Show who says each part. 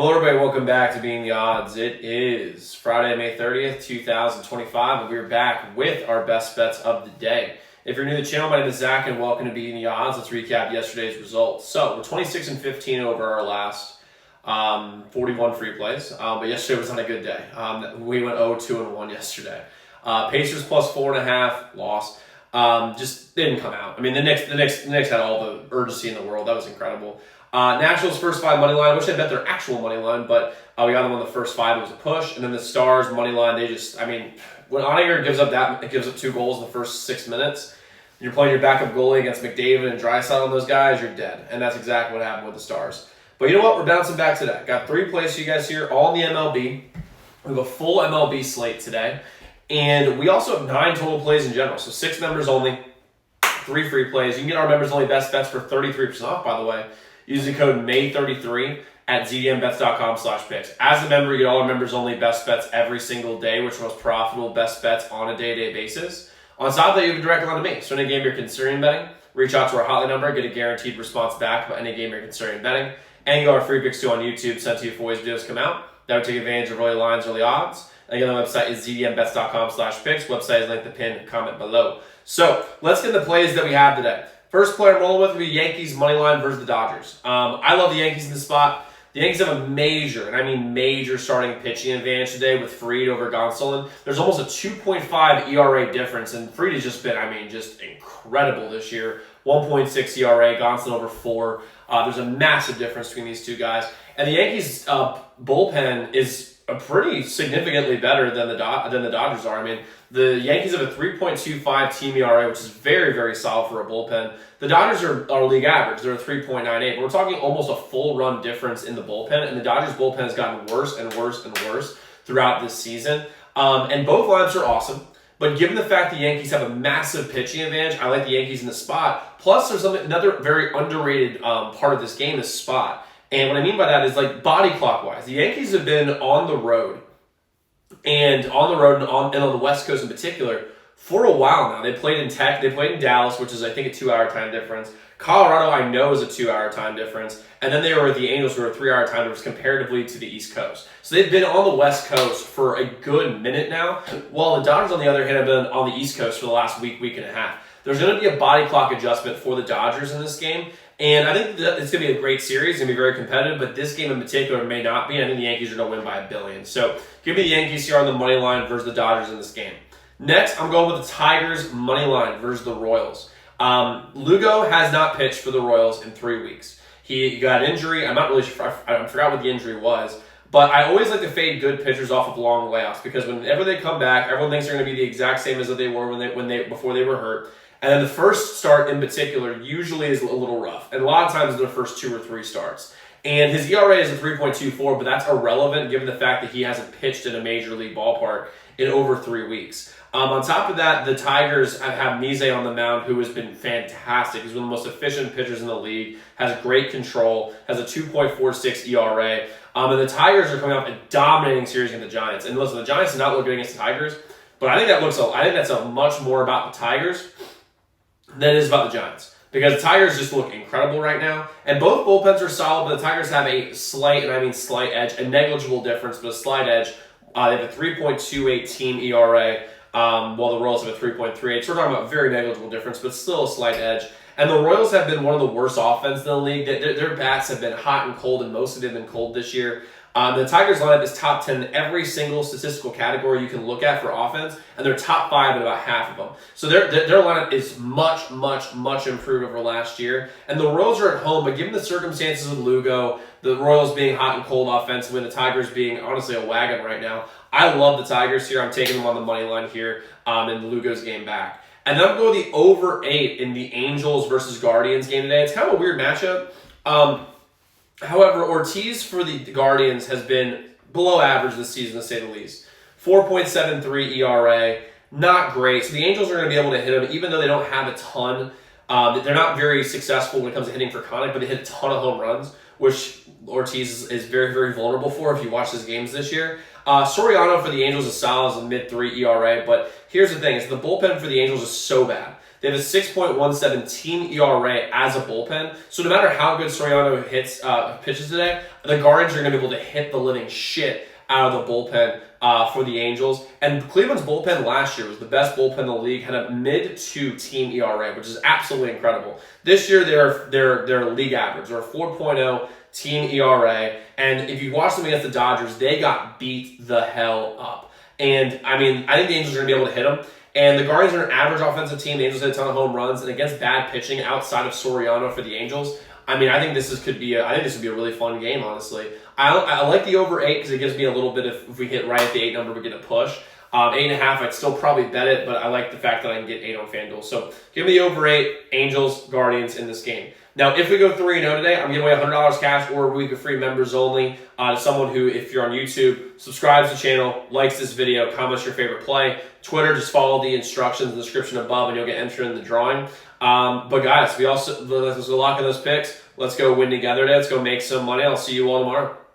Speaker 1: Hello everybody, welcome back to Being the Odds. It is Friday, May 30th, 2025, and we're back with our best bets of the day. If you're new to the channel, my name is Zach, and welcome to Being the Odds. Let's recap yesterday's results. So, we're 26 and 15 over our last 41 free plays, but yesterday was not a good day. We went 0-2-1 yesterday. Pacers plus 4.5, loss. Just didn't come out. I mean, the Knicks had all the urgency in the world. That was incredible. Nationals first five money line. I wish I bet their actual money line, but we got them on the first five. It was a push, and then the Stars money line. When Oettinger gives up 2 goals in the first 6 minutes, and you're playing your backup goalie against McDavid and Draisaitl on those guys, you're dead. And that's exactly what happened with the Stars. But you know what? We're bouncing back today. Got 3 plays for you guys here, all in the MLB. We have a full MLB slate today, and we also have 9 total plays in general. So 6 members only, 3 free plays. You can get our members only best bets for 33% off, by the way. Use the code MAY33 at zdmbets.com/picks. As a member, you get all our members only best bets every single day, which are most profitable best bets on a day-to-day basis. On top of that, you have a direct line to me. So any game you're considering betting, reach out to our hotline number, get a guaranteed response back about any game you're considering betting. And you got our free picks too on YouTube, sent to you before these videos come out. That would take advantage of early lines, early odds. Again, the website is zdmbets.com/picks. Website is linked in the pinned comment below. So let's get the plays that we have today. First player I'm rolling with will be Yankees money line versus the Dodgers. I love the Yankees in this spot. The Yankees have a major, and I mean major, starting pitching advantage today with Fried over Gonsolin. There's almost a 2.5 ERA difference, and Fried has just been, just incredible this year. 1.6 ERA, Gonsolin over 4. There's a massive difference between these two guys. And the Yankees bullpen is pretty significantly better than the Dodgers are. I mean, the Yankees have a 3.25 team ERA, which is very, very solid for a bullpen. The Dodgers are league average. They're a 3.98. But we're talking almost a full run difference in the bullpen, and the Dodgers bullpen has gotten worse and worse and worse throughout this season. And both lineups are awesome. But given the fact the Yankees have a massive pitching advantage, I like the Yankees in the spot. Plus, there's another very underrated part of this game, is spot. And what I mean by that is like body clock-wise. The Yankees have been on the road and on the West Coast in particular for a while now. They played in Dallas, which is I think a 2-hour time difference. Colorado, I know, is a 2-hour time difference. And then they were with the Angels, who are a 3-hour time difference comparatively to the East Coast. So they've been on the West Coast for a good minute now, while the Dodgers, on the other hand, have been on the East Coast for the last week and a half. There's going to be a body clock adjustment for the Dodgers in this game. And I think that it's going to be a great series. It's going to be very competitive, but this game in particular may not be. I think the Yankees are going to win by 1 billion. So give me the Yankees here on the money line versus the Dodgers in this game. Next, I'm going with the Tigers money line versus the Royals. Lugo has not pitched for the Royals in 3 weeks. He got an injury. I'm not really sure. I forgot what the injury was. But I always like to fade good pitchers off of long layoffs, because whenever they come back, everyone thinks they're going to be the exact same as they were before they were hurt. And then the first start in particular usually is a little rough. And a lot of times the first 2 or 3 starts. And his ERA is a 3.24, but that's irrelevant given the fact that he hasn't pitched in a major league ballpark in over 3 weeks. On top of that, the Tigers have Mise on the mound, who has been fantastic. He's one of the most efficient pitchers in the league, has great control, has a 2.46 ERA. And the Tigers are coming off a dominating series against the Giants. And listen, the Giants did not look good against the Tigers, but I think that's a much more about the Tigers than it is about the Giants, because the Tigers just look incredible right now, and both bullpens are solid, but the Tigers have a slight edge, a negligible difference, but a slight edge. They have a 3.28 team ERA, while the Royals have a 3.38. So we're talking about a very negligible difference, but still a slight edge. And the Royals have been one of the worst offenses in the league. Their bats have been hot and cold, and most of them have been cold this year. The Tigers lineup is top 10 in every single statistical category you can look at for offense, and they're top 5 in about half of them. So their lineup is much, much, much improved over last year. And the Royals are at home, but given the circumstances with Lugo, the Royals being hot and cold offensively, and the Tigers being honestly a wagon right now, I love the Tigers here. I'm taking them on the money line here in Lugo's game back. And then I'm going to go the over 8 in the Angels versus Guardians game today. It's kind of a weird matchup. However, Ortiz for the Guardians has been below average this season, to say the least. 4.73 ERA, not great. So the Angels are going to be able to hit him, even though they don't have a ton. They're not very successful when it comes to hitting for Connick, but they hit a ton of home runs, which Ortiz is very, very vulnerable for if you watch his games this year. Soriano for the Angels is solid as a mid-3 ERA, but here's the thing, is the bullpen for the Angels is so bad They have a 6.17 team ERA as a bullpen. So no matter how good Soriano pitches today, the Guardians are going to be able to hit the living shit out of the bullpen for the Angels. And Cleveland's bullpen last year was the best bullpen in the league, had a mid-2 team ERA, which is absolutely incredible. This year, they're league average. They're a 4.0 team ERA. And if you watch them against the Dodgers, they got beat the hell up. And, I think the Angels are going to be able to hit them. And the Guardians are an average offensive team. The Angels hit a ton of home runs. And against bad pitching outside of Soriano for the Angels, I think this would be a really fun game, honestly. I like the over 8 because it gives me a little bit of, if we hit right at the 8 number, we get a push. 8.5, I'd still probably bet it, but I like the fact that I can get 8 on FanDuel. So give me the over 8, Angels, Guardians in this game. Now, if we go 3-0 today, I'm giving away $100 cash or a week of free members only to someone who, if you're on YouTube, subscribes to the channel, likes this video, comments your favorite play. Twitter, just follow the instructions in the description above and you'll get entered in the drawing. But guys, let's go lock in those picks. Let's go win together today. Let's go make some money. I'll see you all tomorrow.